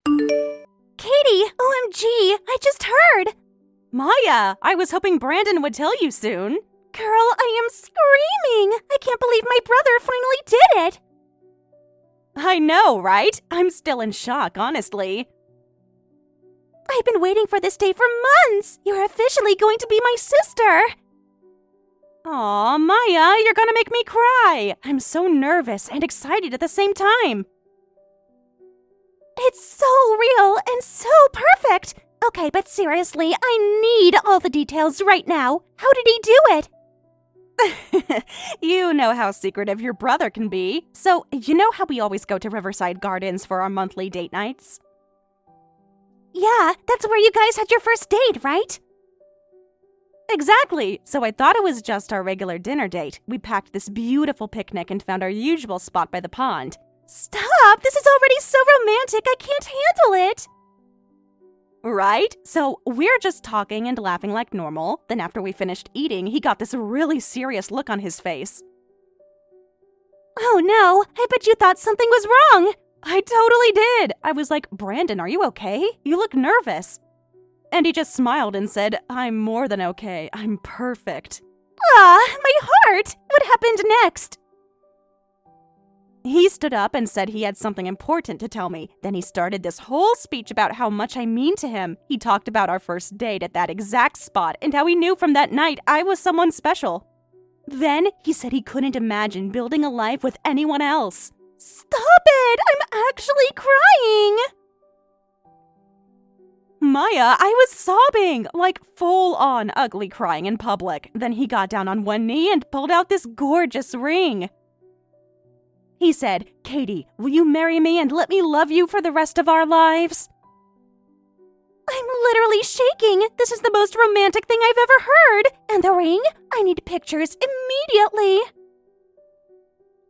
Katie, OMG, I just heard! Maya, I was hoping Brandon would tell you soon. Girl, I am screaming! I can't believe my brother finally did it! I know, right? I'm still in shock, honestly. I've been waiting for this day for months! You're officially going to be my sister! Aw, Maya, you're gonna make me cry! I'm so nervous and excited at the same time. It's so real and so perfect! Okay, but seriously, I need all the details right now. How did he do it? You know how secretive your brother can be. So, you know how we always go to Riverside Gardens for our monthly date nights? Yeah, that's where you guys had your first date, right? Exactly! So I thought it was just our regular dinner date. We packed this beautiful picnic and found our usual spot by the pond. Stop! This is already so romantic, I can't handle it! Right? So we're just talking and laughing like normal. Then after we finished eating, he got this really serious look on his face. Oh no, I bet you thought something was wrong! I totally did! I was like, Brandon, are you okay? You look nervous. And he just smiled and said, I'm more than okay. I'm perfect. Ah, my heart! What happened next? He stood up and said he had something important to tell me. Then he started this whole speech about how much I mean to him. He talked about our first date at that exact spot and how he knew from that night I was someone special. Then he said he couldn't imagine building a life with anyone else. Stop it! I'm actually crying! Maya, I was sobbing, like full-on ugly crying in public. Then he got down on one knee and pulled out this gorgeous ring. He said, Katie, will you marry me and let me love you for the rest of our lives? I'm literally shaking. This is the most romantic thing I've ever heard. And the ring? I need pictures immediately.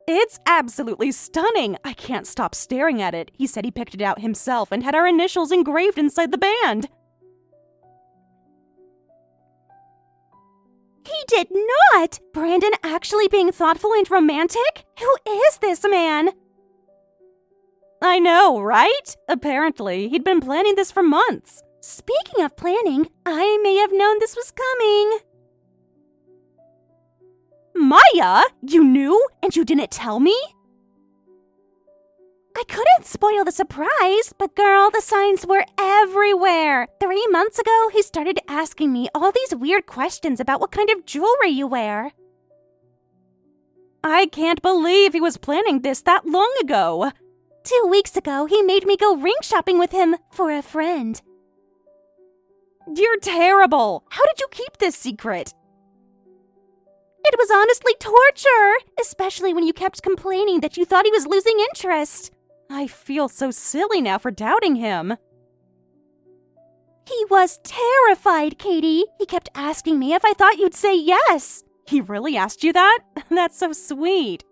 It's absolutely stunning. I can't stop staring at it. He said he picked it out himself and had our initials engraved inside the band. He did not! Brandon actually being thoughtful and romantic? Who is this man? I know, right? Apparently, he'd been planning this for months. Speaking of planning, I may have known this was coming. Maya, you knew and you didn't tell me? I couldn't spoil the surprise, but girl, the signs were everywhere. 3 months ago, he started asking me all these weird questions about what kind of jewelry you wear. I can't believe he was planning this that long ago. 2 weeks ago, he made me go ring shopping with him for a friend. You're terrible. How did you keep this secret? It was honestly torture, especially when you kept complaining that you thought he was losing interest. I feel so silly now for doubting him. He was terrified, Katie. He kept asking me if I thought you'd say yes. He really asked you that? That's so sweet.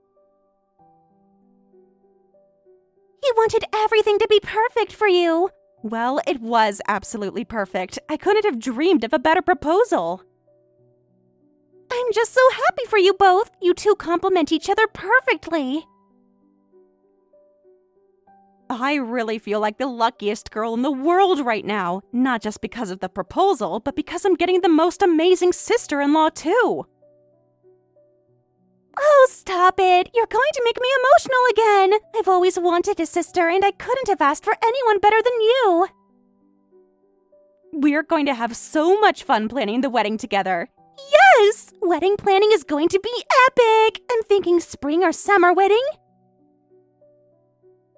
He wanted everything to be perfect for you. Well, it was absolutely perfect. I couldn't have dreamed of a better proposal. I'm just so happy for you both. You two complement each other perfectly. I really feel like the luckiest girl in the world right now. Not just because of the proposal, but because I'm getting the most amazing sister-in-law too. Oh, stop it. You're going to make me emotional again. I've always wanted a sister, and I couldn't have asked for anyone better than you. We're going to have so much fun planning the wedding together. Yes! Wedding planning is going to be epic! I'm thinking spring or summer wedding.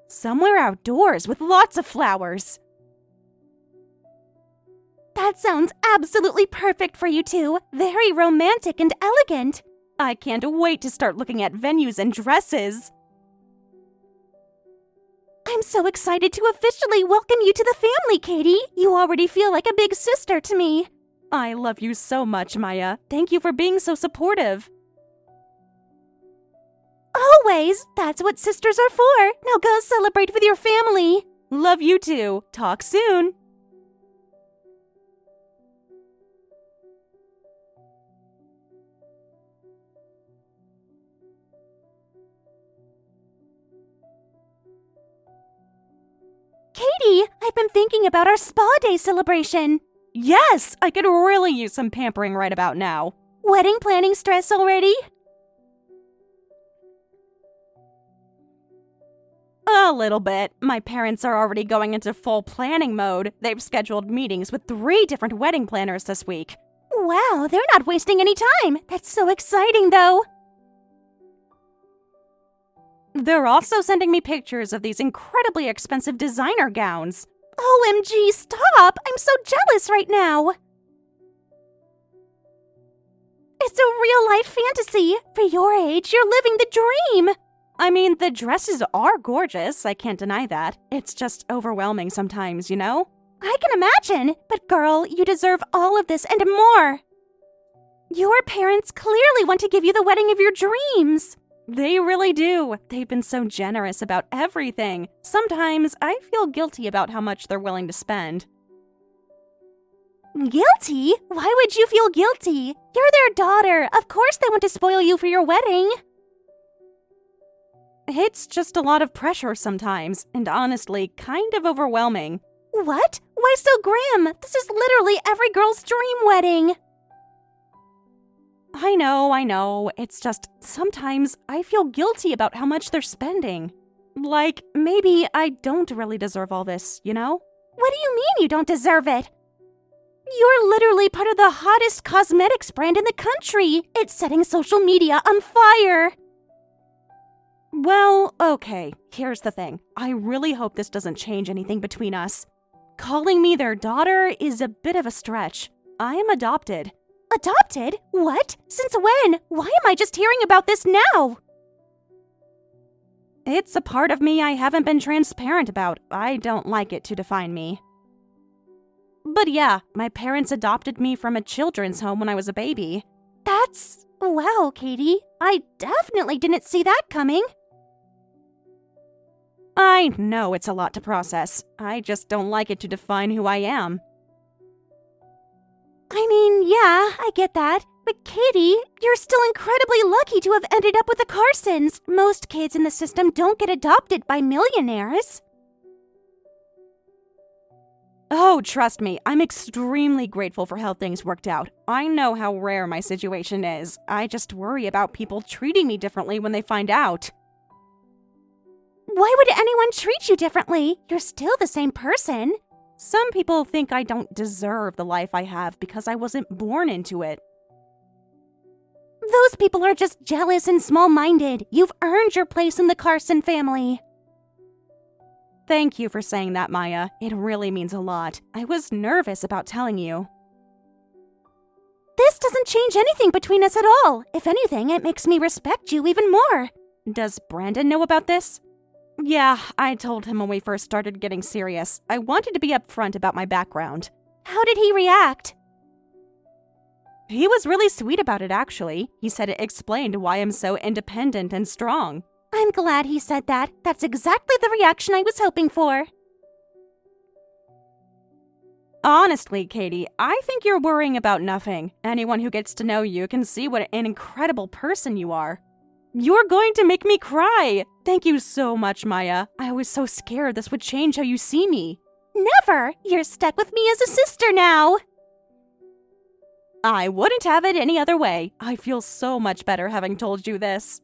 Somewhere outdoors with lots of flowers. That sounds absolutely perfect for you two. Very romantic and elegant. I can't wait to start looking at venues and dresses. I'm so excited to officially welcome you to the family, Katie. You already feel like a big sister to me. I love you so much, Maya. Thank you for being so supportive. Always. That's what sisters are for. Now go celebrate with your family. Love you too. Talk soon. Katie, I about our spa day celebration. Yes, I could really use some pampering right about now. Wedding planning stress already? A little bit. My parents are already going into full planning mode. They've scheduled meetings with 3 different wedding planners this week. Wow, they're not wasting any time. That's so exciting, though. They're also sending me pictures of these incredibly expensive designer gowns. OMG, stop! I'm so jealous right now. It's a real-life fantasy. For your age, you're living the dream. I mean, the dresses are gorgeous, I can't deny that. It's just overwhelming sometimes, you know? I can imagine, but girl, you deserve all of this and more. Your parents clearly want to give you the wedding of your dreams. They really do. They've been so generous about everything. Sometimes I feel guilty about how much they're willing to spend. Guilty? Why would you feel guilty? You're their daughter. Of course they want to spoil you for your wedding. It's just a lot of pressure sometimes, and honestly, kind of overwhelming. What? Why so grim? This is literally every girl's dream wedding. I know. It's just sometimes I feel guilty about how much they're spending. Like, maybe I don't really deserve all this, you know? What do you mean you don't deserve it? You're literally part of the hottest cosmetics brand in the country. It's setting social media on fire. Well, okay, here's the thing. I really hope this doesn't change anything between us. Calling me their daughter is a bit of a stretch. I am adopted. Adopted? What? Since when? Why am I just hearing about this now? It's a part of me I haven't been transparent about. I don't like it to define me. But yeah, my parents adopted me from a children's home when I was a baby. That's... wow, Katie. I definitely didn't see that coming. I know it's a lot to process. I just don't like it to define who I am. I mean, yeah, I get that. But Katie, you're still incredibly lucky to have ended up with the Carsons. Most kids in the system don't get adopted by millionaires. Oh, trust me, I'm extremely grateful for how things worked out. I know how rare my situation is. I just worry about people treating me differently when they find out. Why would anyone treat you differently? You're still the same person. Some people think I don't deserve the life I have because I wasn't born into it. Those people are just jealous and small-minded. You've earned your place in the Carson family. Thank you for saying that, Maya. It really means a lot. I was nervous about telling you. This doesn't change anything between us at all. If anything, it makes me respect you even more. Does Brandon know about this? Yeah, I told him when we first started getting serious. I wanted to be upfront about my background. How did he react? He was really sweet about it, actually. He said it explained why I'm so independent and strong. I'm glad he said that. That's exactly the reaction I was hoping for. Honestly, Katie, I think you're worrying about nothing. Anyone who gets to know you can see what an incredible person you are. You're going to make me cry! Thank you so much, Maya. I was so scared this would change how you see me. Never! You're stuck with me as a sister now! I wouldn't have it any other way. I feel so much better having told you this.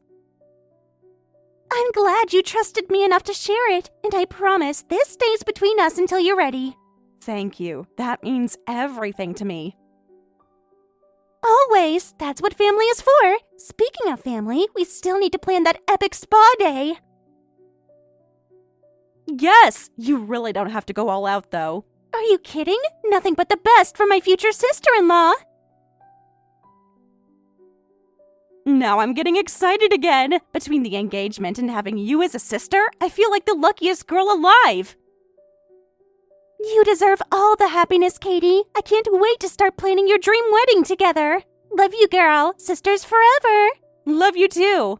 I'm glad you trusted me enough to share it, and I promise this stays between us until you're ready. Thank you. That means everything to me. Always. That's what family is for. Speaking of family, we still need to plan that epic spa day. Yes! You really don't have to go all out, though. Are you kidding? Nothing but the best for my future sister-in-law. Now I'm getting excited again. Between the engagement and having you as a sister, I feel like the luckiest girl alive. You deserve all the happiness, Katie. I can't wait to start planning your dream wedding together. Love you, girl. Sisters forever. Love you too.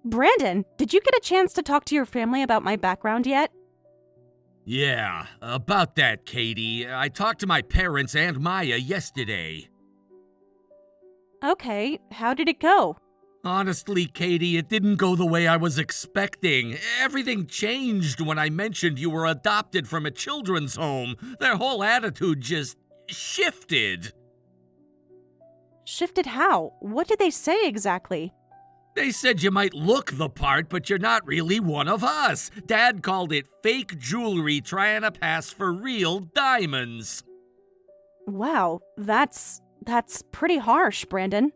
Brandon, did you get a chance to talk to your family about my background yet? Yeah, about that, Katie. I talked to my parents and Maya yesterday. Okay, how did it go? Honestly, Katie, it didn't go the way I was expecting. Everything changed when I mentioned you were adopted from a children's home. Their whole attitude just shifted. Shifted how? What did they say exactly? They said you might look the part, but you're not really one of us. Dad called it fake jewelry trying to pass for real diamonds. Wow, that's pretty harsh, Brandon.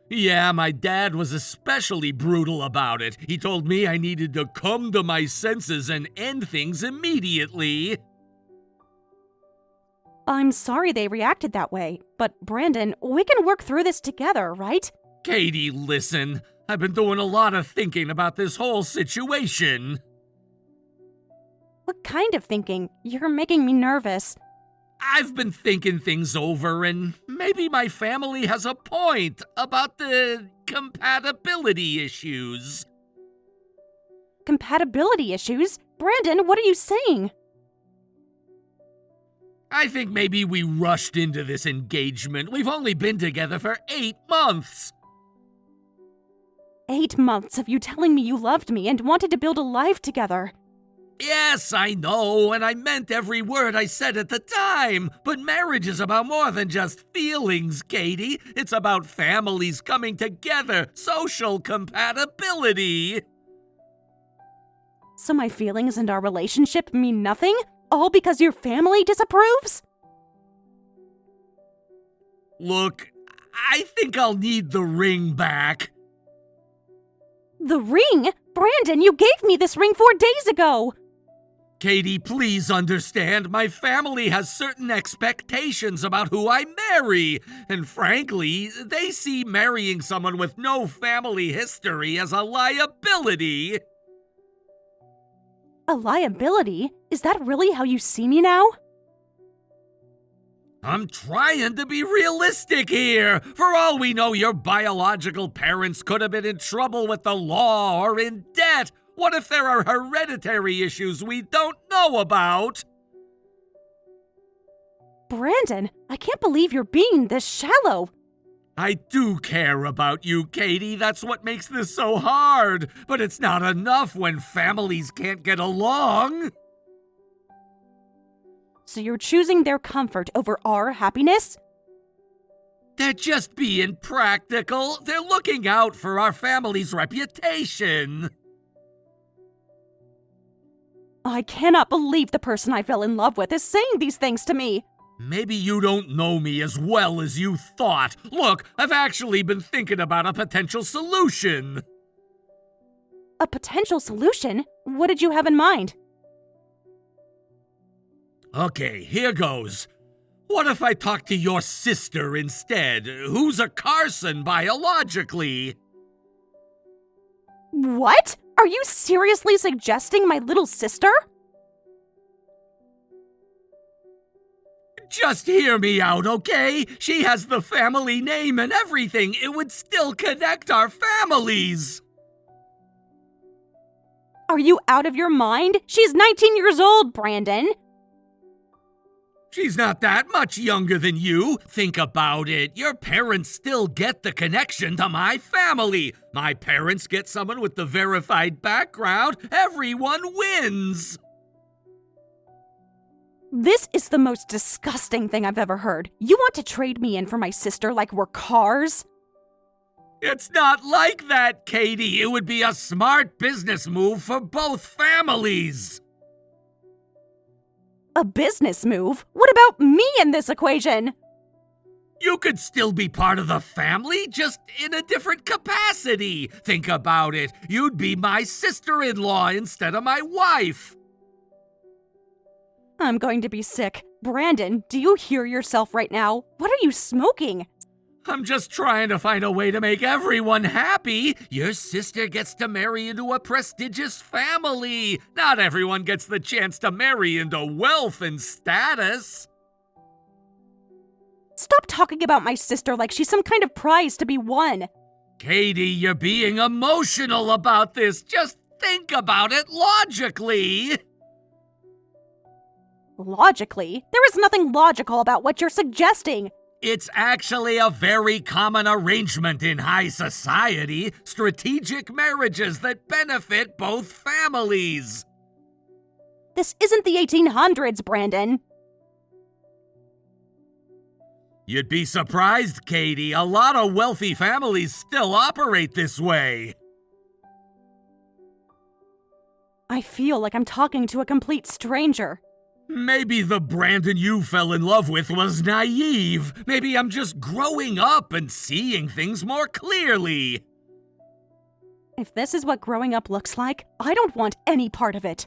Yeah, my dad was especially brutal about it. He told me I needed to come to my senses and end things immediately. I'm sorry they reacted that way, but Brandon, we can work through this together, right? Katie, listen. I've been doing a lot of thinking about this whole situation. What kind of thinking? You're making me nervous. I've been thinking things over, and maybe my family has a point about the compatibility issues. Compatibility issues? Brandon, what are you saying? I think maybe we rushed into this engagement. We've only been together for 8 months. 8 months of you telling me you loved me and wanted to build a life together. Yes, I know, and I meant every word I said at the time. But marriage is about more than just feelings, Katie. It's about families coming together, social compatibility. So my feelings and our relationship mean nothing? All because your family disapproves? Look, I think I'll need the ring back. The ring? Brandon, you gave me this ring 4 days ago! Katie, please understand, my family has certain expectations about who I marry. And frankly, they see marrying someone with no family history as a liability. A liability? Is that really how you see me now? I'm trying to be realistic here. For all we know, your biological parents could have been in trouble with the law or in debt. What if there are hereditary issues we don't know about? Brandon, I can't believe you're being this shallow. I do care about you, Katie. That's what makes this so hard. But it's not enough when families can't get along. So you're choosing their comfort over our happiness? They're just being practical. They're looking out for our family's reputation. I cannot believe the person I fell in love with is saying these things to me. Maybe you don't know me as well as you thought. Look, I've actually been thinking about a potential solution. A potential solution? What did you have in mind? Okay, here goes. What if I talk to your sister instead, who's a Carson biologically? What? Are you seriously suggesting my little sister? Just hear me out, okay? She has the family name and everything. It would still connect our families. Are you out of your mind? She's 19 years old, Brandon. She's not that much younger than you. Think about it. Your parents still get the connection to my family. My parents get someone with the verified background. Everyone wins. This is the most disgusting thing I've ever heard. You want to trade me in for my sister like we're cars? It's not like that, Katie. It would be a smart business move for both families. A business move? What about me in this equation? You could still be part of the family, just in a different capacity. Think about it. You'd be my sister-in-law instead of my wife. I'm going to be sick. Brandon, do you hear yourself right now? What are you smoking? I'm just trying to find a way to make everyone happy. Your sister gets to marry into a prestigious family. Not everyone gets the chance to marry into wealth and status. Stop talking about my sister like she's some kind of prize to be won. Katie, you're being emotional about this. Just Think about it logically. Logically? There is nothing logical about what you're suggesting. It's actually a very common arrangement in high society, strategic marriages that benefit both families. This isn't the 1800s, Brandon. You'd be surprised, Katie. A lot of wealthy families still operate this way. I feel like I'm talking to a complete stranger. Maybe the Brandon you fell in love with was naive. Maybe I'm just growing up and seeing things more clearly. If this is what growing up looks like, I don't want any part of it.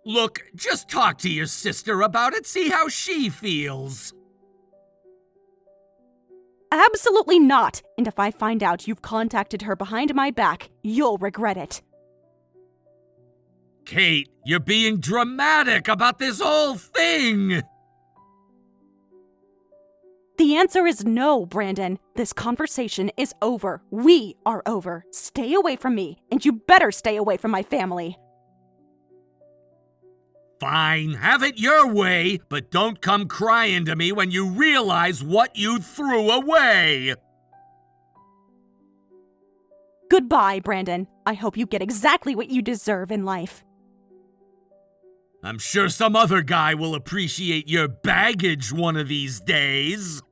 Look, just talk to your sister about it, see how she feels. Absolutely not. And if I find out you've contacted her behind my back, you'll regret it. Kate, you're being dramatic about this whole thing! The answer is no, Brandon. This conversation is over. We are over. Stay away from me, and you better stay away from my family. Fine, have it your way, but don't come crying to me when you realize what you threw away! Goodbye, Brandon. I hope you get exactly what you deserve in life. I'm sure some other guy will appreciate your baggage one of these days.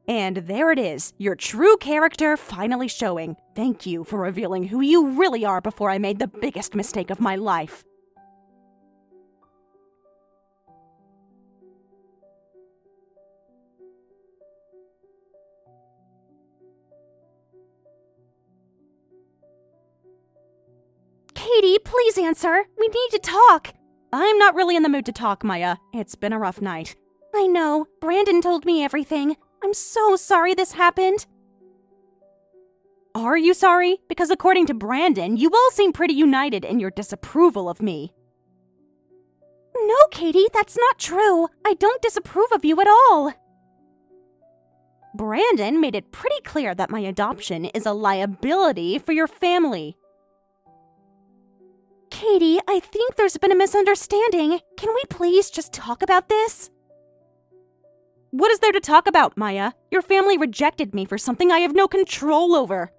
And there it is, your true character finally showing. Thank you for revealing who you really are before I made the biggest mistake of my life. Katie, please answer. We need to talk. I'm not really in the mood to talk, Maya. It's been a rough night. I know. Brandon told me everything. I'm so sorry this happened. Are you sorry? Because according to Brandon, you all seem pretty united in your disapproval of me. No, Katie, that's not true. I don't disapprove of you at all. Brandon made it pretty clear that my adoption is a liability for your family. Katie, I think there's been a misunderstanding. Can we please just talk about this? What is there to talk about, Maya? Your family rejected me for something I have no control over.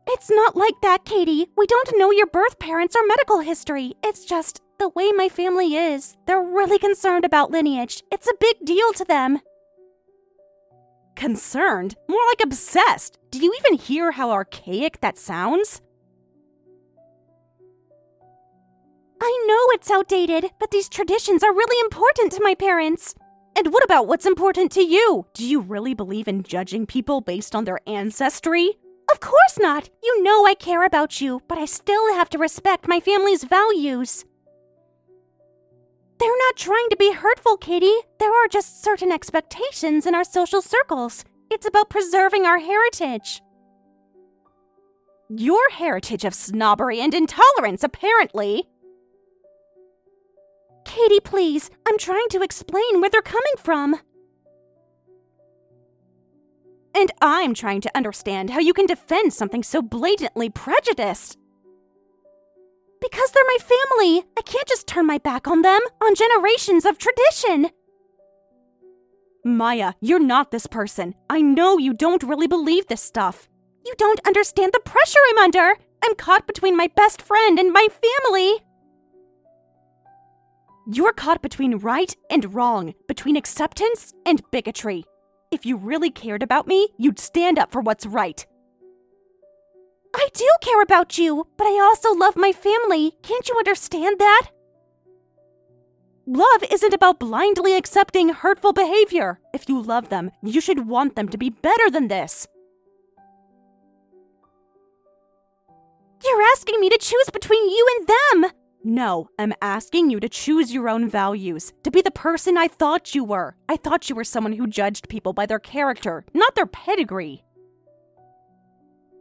It's not like that, Katie. We don't know your birth parents or medical history. It's just the way my family is. They're really concerned about lineage. It's a big deal to them. Concerned? More like obsessed. Do you even hear how archaic that sounds? I know it's outdated, but these traditions are really important to my parents. And what about what's important to you? Do you really believe in judging people based on their ancestry? Of course not. You know I care about you, but I still have to respect my family's values. They're not trying to be hurtful, Katie. There are just certain expectations in our social circles. It's about preserving our heritage. Your heritage of snobbery and intolerance, apparently. Katie, please. I'm trying to explain where they're coming from. And I'm trying to understand how you can defend something so blatantly prejudiced. Because they're my family. I can't just turn my back on them, on generations of tradition. Maya, you're not this person. I know you don't really believe this stuff. You don't understand the pressure I'm under. I'm caught between my best friend and my family. You're caught between right and wrong, between acceptance and bigotry. If you really cared about me, you'd stand up for what's right. I do care about you, but I also love my family. Can't you understand that? Love isn't about blindly accepting hurtful behavior. If you love them, you should want them to be better than this. You're asking me to choose between you and them. No, I'm asking you to choose your own values, to be the person I thought you were. I thought you were someone who judged people by their character, not their pedigree.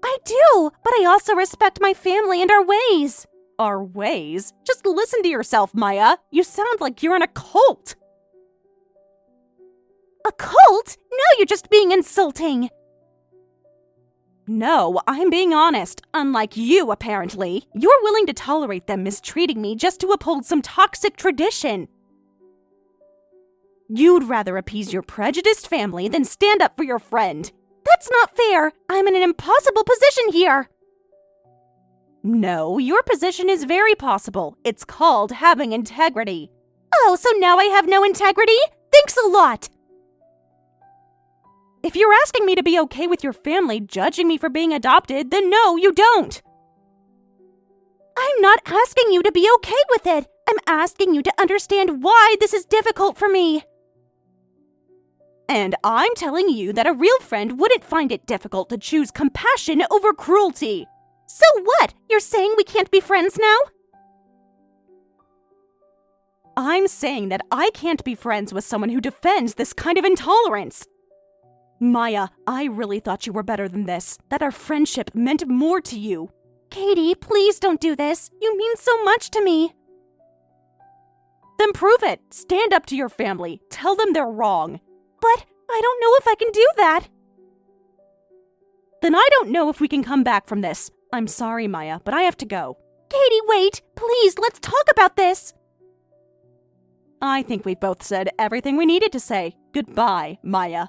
I do, but I also respect my family and our ways. Our ways? Just listen to yourself, Maya. You sound like you're in a cult. A cult? Now you're just being insulting. No, I'm being honest. Unlike you, apparently. You're willing to tolerate them mistreating me just to uphold some toxic tradition. You'd rather appease your prejudiced family than stand up for your friend. That's not fair. I'm in an impossible position here. No, your position is very possible. It's called having integrity. Oh, so now I have no integrity? Thanks a lot. If you're asking me to be okay with your family judging me for being adopted, then no, you don't. I'm not asking you to be okay with it. I'm asking you to understand why this is difficult for me. And I'm telling you that a real friend wouldn't find it difficult to choose compassion over cruelty. So what? You're saying we can't be friends now? I'm saying that I can't be friends with someone who defends this kind of intolerance. Maya, I really thought you were better than this, that our friendship meant more to you. Katie, please don't do this. You mean so much to me. Then prove it. Stand up to your family. Tell them they're wrong. But I don't know if I can do that. Then I don't know if we can come back from this. I'm sorry, Maya, but I have to go. Katie, wait. Please, let's talk about this. I think we've both said everything we needed to say. Goodbye, Maya.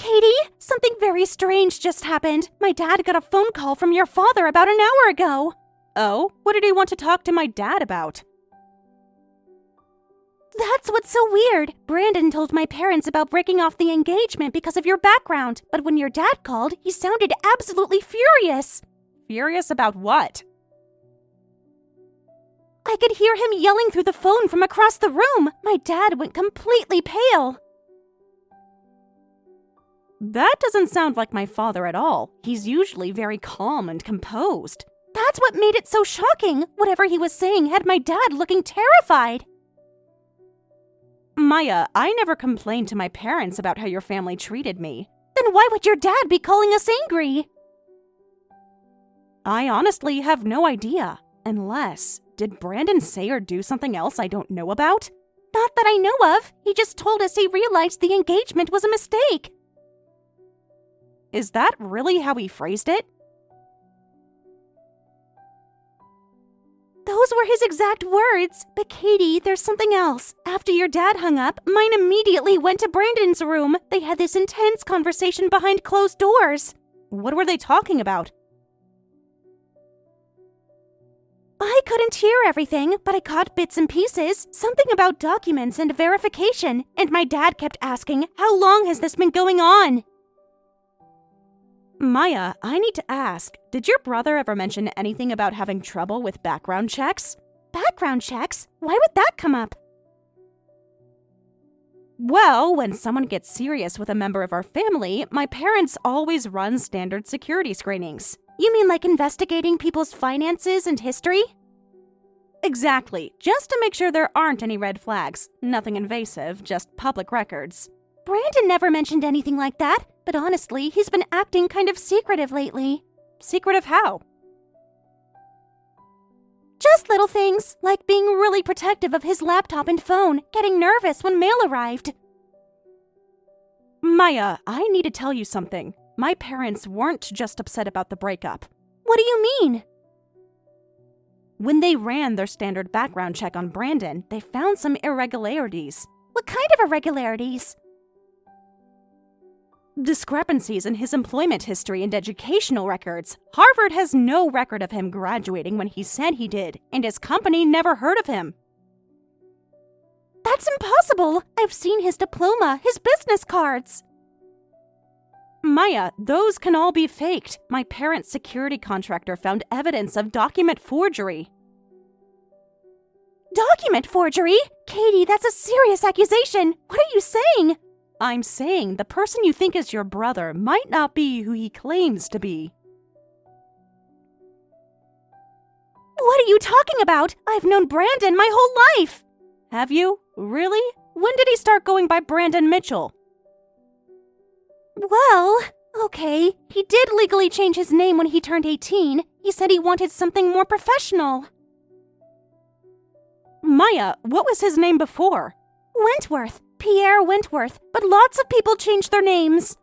Katie, something very strange just happened. My dad got a phone call from your father about an hour ago. Oh? What did he want to talk to my dad about? That's what's so weird. Brandon told my parents about breaking off the engagement because of your background, but when your dad called, he sounded absolutely furious. Furious about what? I could hear him yelling through the phone from across the room. My dad went completely pale. That doesn't sound like my father at all. He's usually very calm and composed. That's what made it so shocking. Whatever he was saying had my dad looking terrified. Maya, I never complained to my parents about how your family treated me. Then why would your dad be calling us angry? I honestly have no idea. Unless, did Brandon say or do something else I don't know about? Not that I know of. He just told us he realized the engagement was a mistake. Is that really how he phrased it? Those were his exact words. But Katie, there's something else. After your dad hung up, mine immediately went to Brandon's room. They had this intense conversation behind closed doors. What were they talking about? I couldn't hear everything, but I caught bits and pieces. Something about documents and verification. And my dad kept asking, how long has this been going on? Maya, I need to ask, did your brother ever mention anything about having trouble with background checks? Background checks? Why would that come up? Well, when someone gets serious with a member of our family, my parents always run standard security screenings. You mean like investigating people's finances and history? Exactly, just to make sure there aren't any red flags. Nothing invasive, just public records. Brandon never mentioned anything like that, but honestly, he's been acting kind of secretive lately. Secretive how? Just little things, like being really protective of his laptop and phone, getting nervous when mail arrived. Maya, I need to tell you something. My parents weren't just upset about the breakup. What do you mean? When they ran their standard background check on Brandon, they found some irregularities. What kind of irregularities? Discrepancies in his employment history and educational records. Harvard has no record of him graduating when he said he did, and his company never heard of him. That's impossible! I've seen his diploma, his business cards. Maya, those can all be faked. My parents' security contractor found evidence of document forgery. Document forgery? Katie, that's a serious accusation. What are you saying? I'm saying the person you think is your brother might not be who he claims to be. What are you talking about? I've known Brandon my whole life. Have you? Really? When did he start going by Brandon Mitchell? Well, Okay, he did legally change his name when he turned 18. He said he wanted something more professional. Maya, what was his name before? Wentworth. Pierre Wentworth. But lots of people changed their names.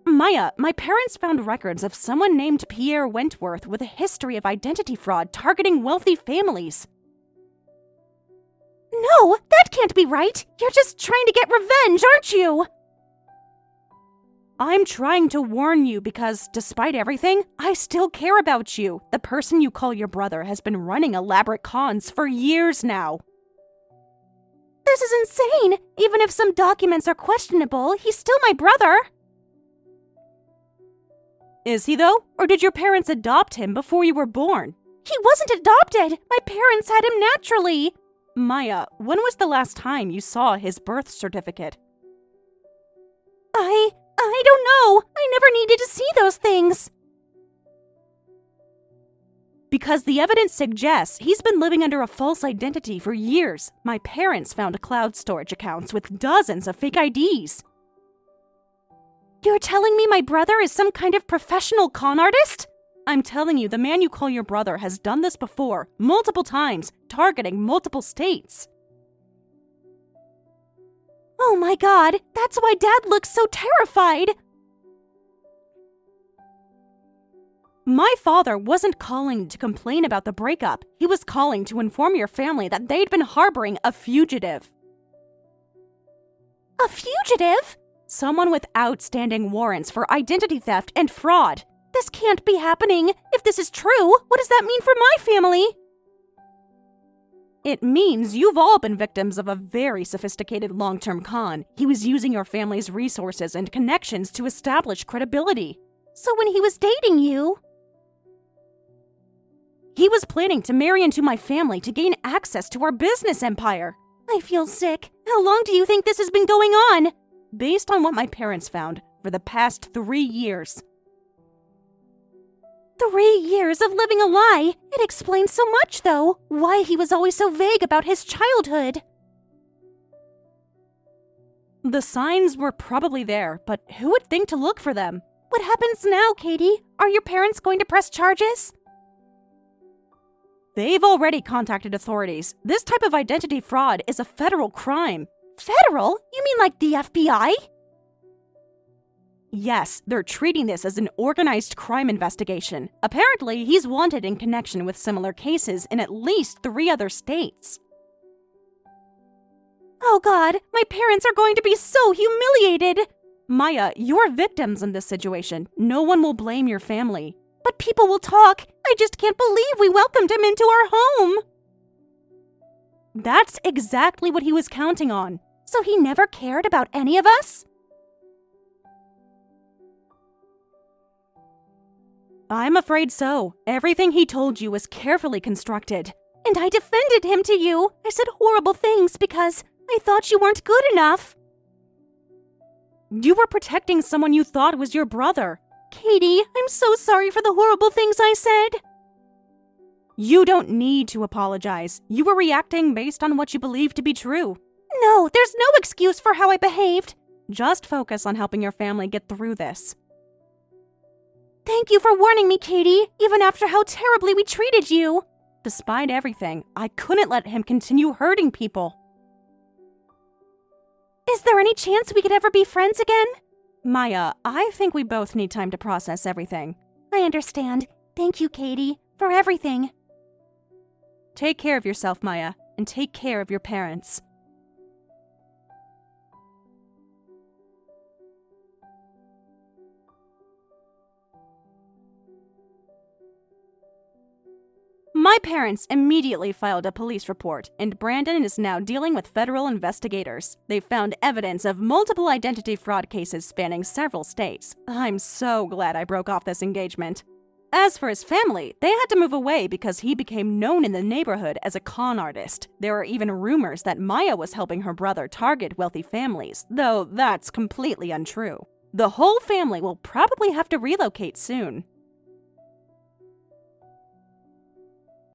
Maya, my parents found records of someone named Pierre Wentworth with a history of identity fraud targeting wealthy families. No, that can't be right. You're just trying to get revenge, aren't you? I'm trying to warn you because, despite everything, I still care about you. The person you call your brother has been running elaborate cons for years now. This is insane. Even if some documents are questionable, he's still my brother. Is he, though? Or did your parents adopt him before you were born? He wasn't adopted. My parents had him naturally. Maya, when was the last time you saw his birth certificate? I don't know. I never needed to see those things. Because the evidence suggests he's been living under a false identity for years. My parents found cloud storage accounts with dozens of fake IDs. You're telling me my brother is some kind of professional con artist? I'm telling you, the man you call your brother has done this before, multiple times, targeting multiple states. Oh my God, that's why Dad looks so terrified. My father wasn't calling to complain about the breakup. He was calling to inform your family that they'd been harboring a fugitive. A fugitive? Someone with outstanding warrants for identity theft and fraud. This can't be happening. If this is true, what does that mean for my family? It means you've all been victims of a very sophisticated long-term con. He was using your family's resources and connections to establish credibility. So when he was dating you... He was planning to marry into my family to gain access to our business empire. I feel sick. How long do you think this has been going on? Based on what my parents found, for the past 3 years. 3 years of living a lie. It explains so much, though. Why he was always so vague about his childhood. The signs were probably there, but who would think to look for them? What happens now, Katie? Are your parents going to press charges? They've already contacted authorities. This type of identity fraud is a federal crime. Federal? You mean like the FBI? Yes, they're treating this as an organized crime investigation. Apparently, he's wanted in connection with similar cases in at least 3 other states. Oh God, my parents are going to be so humiliated! Maya, you're victims in this situation. No one will blame your family. But people will talk. I just can't believe we welcomed him into our home. That's exactly what he was counting on. So he never cared about any of us? I'm afraid so. Everything he told you was carefully constructed. And I defended him to you. I said horrible things because I thought you weren't good enough. You were protecting someone you thought was your brother. Katie, I'm so sorry for the horrible things I said. You don't need to apologize. You were reacting based on what you believed to be true. No, there's no excuse for how I behaved. Just focus on helping your family get through this. Thank you for warning me, Katie, even after how terribly we treated you. Despite everything, I couldn't let him continue hurting people. Is there any chance we could ever be friends again? Maya, I think we both need time to process everything. I understand. Thank you, Katie, for everything. Take care of yourself, Maya, and take care of your parents. My parents immediately filed a police report, and Brandon is now dealing with federal investigators. They found evidence of multiple identity fraud cases spanning several states. I'm so glad I broke off this engagement. As for his family, they had to move away because he became known in the neighborhood as a con artist. There are even rumors that Maya was helping her brother target wealthy families, though that's completely untrue. The whole family will probably have to relocate soon.